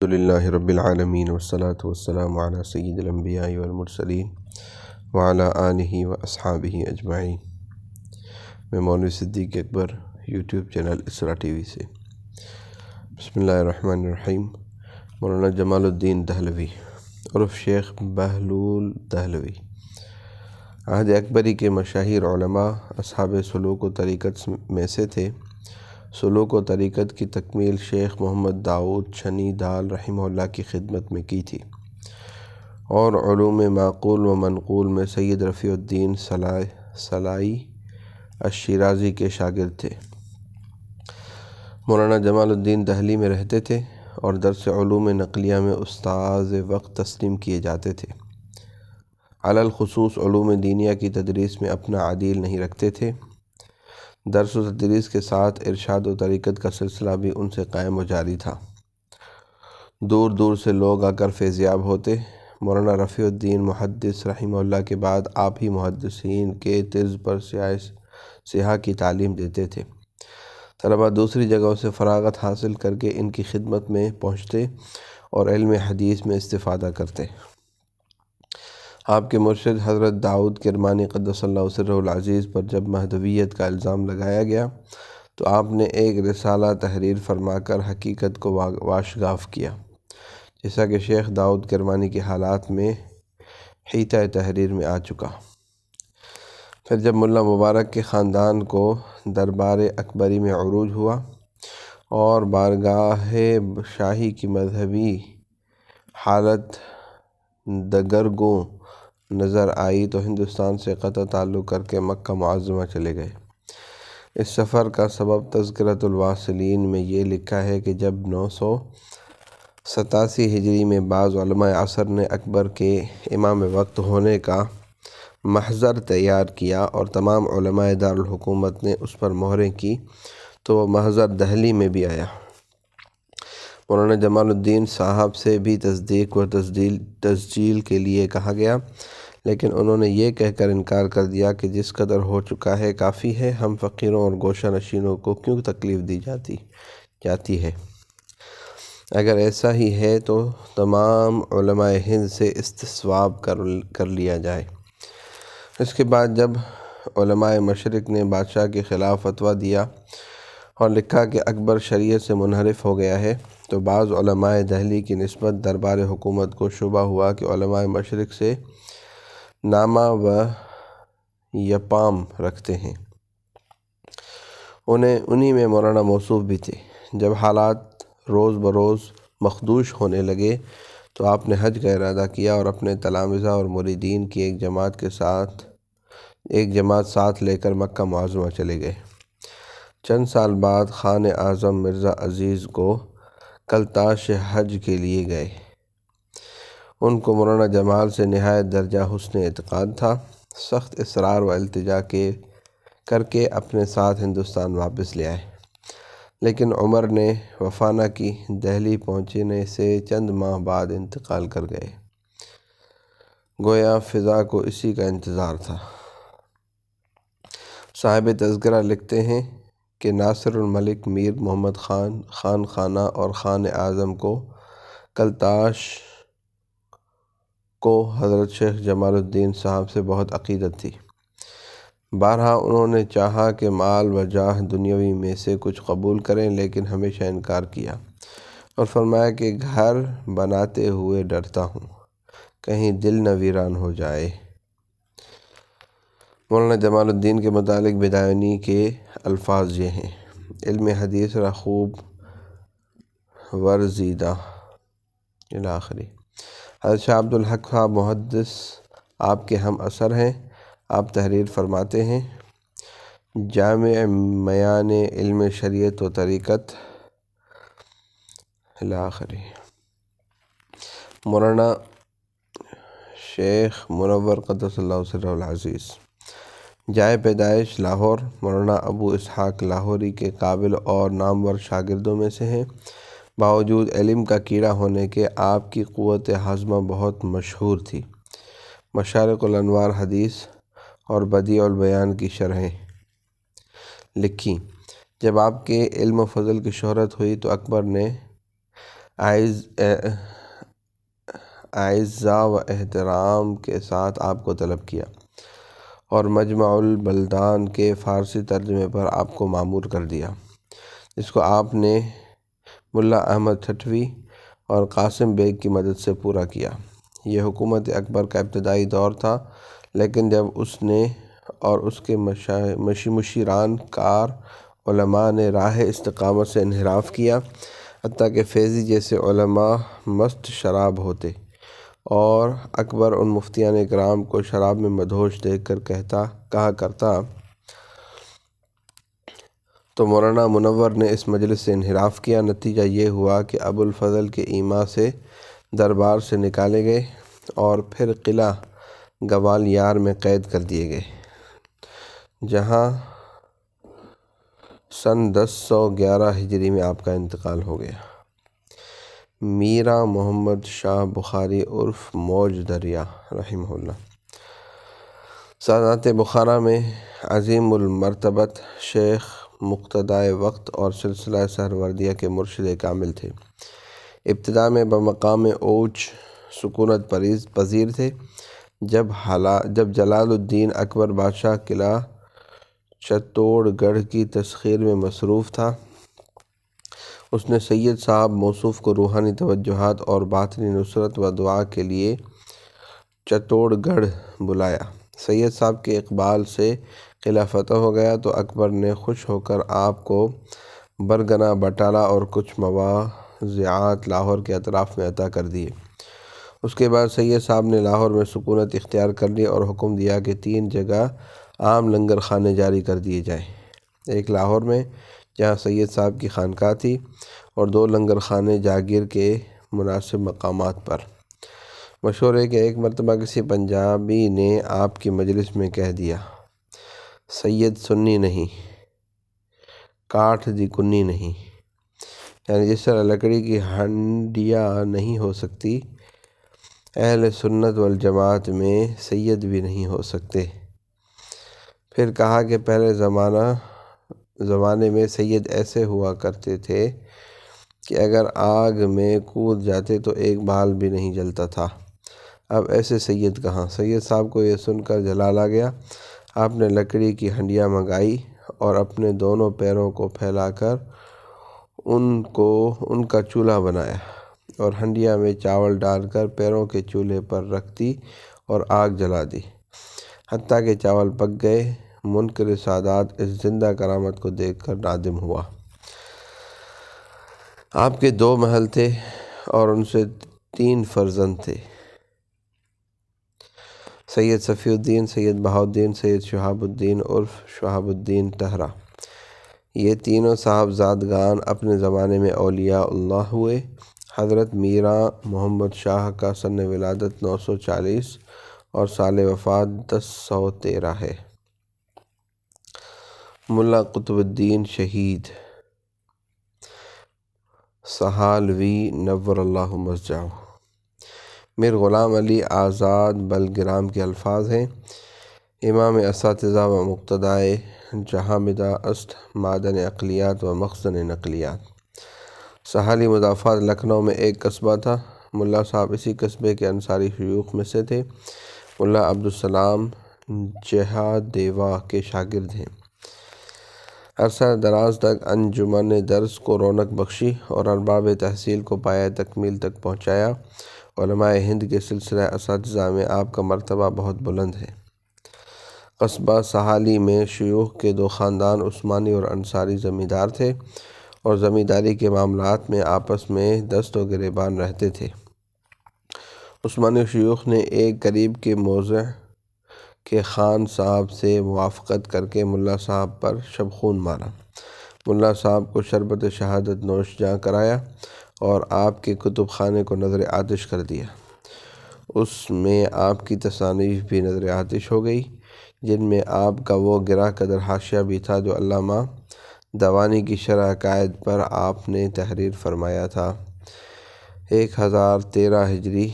الحمد للہ رب العالمین والصلاة والسلام علی سید الانبیاء والمرسلین وعلی آلہ واصحابہ اجمعین۔ میں مولوی صدیق اکبر، یوٹیوب چینل اسرا ٹی وی سے۔ بسم اللہ الرحمن الرحیم۔ مولانا جمال الدین دہلوی عرف شیخ بہلول دہلوی عہد اکبری کے مشاہیر علماء اصحاب سلوک و طریقت میں سے تھے۔ سلوک و طریقت کی تکمیل شیخ محمد داؤد چھنی دال رحمہ اللہ کی خدمت میں کی تھی، اور علوم معقول و منقول میں سید رفیع الدین سلائی الشیرازی کے شاگرد تھے۔ مولانا جمال الدین دہلی میں رہتے تھے اور درس علوم نقلیہ میں استاذ وقت تسلیم کیے جاتے تھے۔ علی الخصوص علوم دینیہ کی تدریس میں اپنا عدیل نہیں رکھتے تھے۔ درس و تدریس کے ساتھ ارشاد و طریقت کا سلسلہ بھی ان سے قائم و جاری تھا۔ دور دور سے لوگ آ کر فیضیاب ہوتے۔ مولانا رفیع الدین محدث رحمہ اللہ کے بعد آپ ہی محدثین کے طرز پر سیاح کی تعلیم دیتے تھے۔ طلباء دوسری جگہوں سے فراغت حاصل کر کے ان کی خدمت میں پہنچتے اور علم حدیث میں استفادہ کرتے۔ آپ کے مرشد حضرت داؤد کرمانی قدس اللہ سرہ العزیز پر جب مہدویت کا الزام لگایا گیا تو آپ نے ایک رسالہ تحریر فرما کر حقیقت کو واشگاف کیا، جیسا کہ شیخ داؤد کرمانی کے حالات میں حیطۂ تحریر میں آ چکا۔ پھر جب ملا مبارک کے خاندان کو دربار اکبری میں عروج ہوا اور بارگاہ شاہی کی مذہبی حالت دگرگوں نظر آئی تو ہندوستان سے قطع تعلق کر کے مکہ معظمہ چلے گئے۔ اس سفر کا سبب تذکرۃ الواصلین میں یہ لکھا ہے کہ جب 987 ہجری میں بعض علماء عصر نے اکبر کے امام وقت ہونے کا محضر تیار کیا اور تمام علماء دارالحکومت نے اس پر مہریں کی تو وہ محضر دہلی میں بھی آیا۔ مولانا جمال الدین صاحب سے بھی تصدیق و تسجیل کے لیے کہا گیا، لیکن انہوں نے یہ کہہ کر انکار کر دیا کہ جس قدر ہو چکا ہے کافی ہے، ہم فقیروں اور گوشہ نشینوں کو کیوں تکلیف دی جاتی ہے؟ اگر ایسا ہی ہے تو تمام علماء ہند سے استصواب کر لیا جائے۔ اس کے بعد جب علماء مشرق نے بادشاہ کے خلاف فتویٰ دیا اور لکھا کہ اکبر شریعت سے منحرف ہو گیا ہے، تو بعض علماء دہلی کی نسبت دربار حکومت کو شبہ ہوا کہ علماء مشرق سے نامہ و یپام رکھتے ہیں۔ انہی میں مولانا موصوف بھی تھے۔ جب حالات روز بروز مخدوش ہونے لگے تو آپ نے حج کا ارادہ کیا اور اپنے تلامذہ اور مریدین کی ایک جماعت ساتھ لے کر مکہ معظمہ چلے گئے۔ چند سال بعد خان اعظم مرزا عزیز کو کلتاش حج کے لیے گئے۔ ان کو مولانا جمال سے نہایت درجہ حسن اعتقاد تھا۔ سخت اصرار و التجا کر کے اپنے ساتھ ہندوستان واپس لے آئے، لیکن عمر نے وفا نہ کی۔ دہلی پہنچنے سے چند ماہ بعد انتقال کر گئے۔ گویا فضا کو اسی کا انتظار تھا۔ صاحب تذکرہ لکھتے ہیں کہ ناصر الملک میر محمد خان خانہ اور خان اعظم کو کلتاش کو حضرت شیخ جمال الدین صاحب سے بہت عقیدت تھی۔ بارہا انہوں نے چاہا کہ مال و جاہ دنیاوی میں سے کچھ قبول کریں، لیکن ہمیشہ انکار کیا اور فرمایا کہ گھر بناتے ہوئے ڈرتا ہوں، کہیں دل نہ ویران ہو جائے۔ مولانا جمال الدین کے متعلق بدایونی کے الفاظ یہ ہیں: علم حدیث را خوب ورزیدہ الاخری۔ حضرت شاہ عبدالحق صاحب محدث آپ کے ہم عصر ہیں۔ آپ تحریر فرماتے ہیں: جامع میان علم شریعت و طریقت الاخری۔ مولانا شیخ منور قدس اللہ سرہ العزیز۔ جائے پیدائش لاہور۔ مولانا ابو اسحاق لاہوری کے قابل اور نامور شاگردوں میں سے ہیں۔ باوجود علم کا کیڑا ہونے کے آپ کی قوت ہاضمہ بہت مشہور تھی۔ مشارق الانوار حدیث اور بدیع البیان کی شرحیں لکھیں۔ جب آپ کے علم و فضل کی شہرت ہوئی تو اعزاء و احترام کے ساتھ آپ کو طلب کیا اور مجمع البلدان کے فارسی ترجمے پر آپ کو مامور کر دیا، جس کو آپ نے ملا احمد ٹھٹوی اور قاسم بیگ کی مدد سے پورا کیا۔ یہ حکومت اکبر کا ابتدائی دور تھا، لیکن جب اس نے اور اس کے مشیران کار علماء نے راہ استقامت سے انحراف کیا، حتیٰ کہ فیضی جیسے علماء مست شراب ہوتے، اور اکبر ان مفتیان کرام کو شراب میں مدہوش دیکھ کر کہا کرتا تو مولانا منور نے اس مجلس سے انحراف کیا۔ نتیجہ یہ ہوا کہ ابو الفضل کے ایما سے دربار سے نکالے گئے اور پھر قلعہ گوالیار میں قید کر دیے گئے، جہاں سن 1011 ہجری میں آپ کا انتقال ہو گیا۔ میرا محمد شاہ بخاری عرف موج دریا رحمہ اللہ سادات بخارا میں عظیم المرتبت شیخ مقتدائے وقت اور سلسلہ سہروردیہ کے مرشد کامل تھے۔ ابتدا میں بمقام اوج سکونت پذیر تھے۔ جب جلال الدین اکبر بادشاہ قلعہ چتوڑ گڑھ کی تسخیر میں مصروف تھا، اس نے سید صاحب موصوف کو روحانی توجہات اور باطنی نصرت و دعا کے لیے چتوڑ گڑھ بلایا۔ سید صاحب کے اقبال سے قلعہ فتح ہو گیا تو اکبر نے خوش ہو کر آپ کو برگنا بٹالہ اور کچھ مواضعات لاہور کے اطراف میں عطا کر دیے۔ اس کے بعد سید صاحب نے لاہور میں سکونت اختیار کر لی اور حکم دیا کہ 3 جگہ عام لنگر خانے جاری کر دیے جائیں، ایک لاہور میں جہاں سید صاحب کی خانقاہ تھی، اور 2 لنگر خانے جاگیر کے مناسب مقامات پر۔ مشہور ہے کہ ایک مرتبہ کسی پنجابی نے آپ کی مجلس میں کہہ دیا، سید سنی نہیں، کاٹھ دی کنی نہیں، یعنی جس طرح لکڑی کی ہنڈیا نہیں ہو سکتی، اہل سنت والجماعت میں سید بھی نہیں ہو سکتے۔ پھر کہا کہ پہلے زمانے میں سید ایسے ہوا کرتے تھے کہ اگر آگ میں کود جاتے تو ایک بال بھی نہیں جلتا تھا، اب ایسے سید کہاں۔ سید صاحب کو یہ سن کر جلال آ گیا۔ آپ نے لکڑی کی ہنڈیا منگائی اور اپنے دونوں پیروں کو پھیلا کر ان کا چولہا بنایا اور ہنڈیا میں چاول ڈال کر پیروں کے چولہے پر رکھ دی اور آگ جلا دی، حتیٰ کہ چاول پک گئے۔ منکر سادات اس زندہ کرامت کو دیکھ کر نادم ہوا۔ آپ کے 2 محل تھے اور ان سے 3 فرزند تھے، سید صفی الدین، سید بہاؤالدین، سید شہاب الدین عرف شہاب الدین طہرہ۔ یہ تینوں صاحبزادگان اپنے زمانے میں اولیاء اللہ ہوئے۔ حضرت میرا محمد شاہ کا سن ولادت 940 اور سال وفات 1013 ہے۔ ملا قطب الدین شہید سہالوی نور اللہ مرجعہ۔ میر غلام علی آزاد بلگرام کے الفاظ ہیں، امام اساتذہ و مقتدائے جہامدہ است معدن عقلیات و مخزن نقلیات۔ سہالی مضافات لکھنؤ میں ایک قصبہ تھا۔ ملا صاحب اسی قصبے کے انصاری شیوخ میں سے تھے۔ ملا عبدالسلام جہادیوہ کے شاگرد ہیں۔ عرصہ دراز تک انجمن درس کو رونق بخشی اور ارباب تحصیل کو پایہ تکمیل تک پہنچایا۔ علماء ہند کے سلسلہ اساتذہ میں آپ کا مرتبہ بہت بلند ہے۔ قصبہ سہالی میں شیوخ کے 2 خاندان عثمانی اور انصاری زمیندار تھے اور زمینداری کے معاملات میں آپس میں دست و گریبان رہتے تھے۔ عثمانی شیوخ نے ایک قریب کے موضع کے خان صاحب سے موافقت کر کے ملا صاحب پر شبخون مارا۔ ملا صاحب کو شربت شہادت نوش جاں کرایا اور آپ کے کتب خانے کو نظر آتش کر دیا۔ اس میں آپ کی تصانیف بھی نظر آتش ہو گئی، جن میں آپ کا وہ گراں قدر حاشیہ بھی تھا جو علامہ دوانی کی شرح عقائد پر آپ نے تحریر فرمایا تھا۔ 1013 ہجری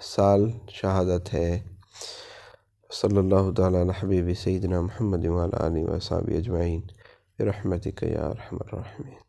سال شہادت ہے۔ صلی اللہ تعالیٰ علی حبیب سیدنا محمد وعلی آلہ وصحبہ اجمعین برحمتک یا ارحم الراحمین۔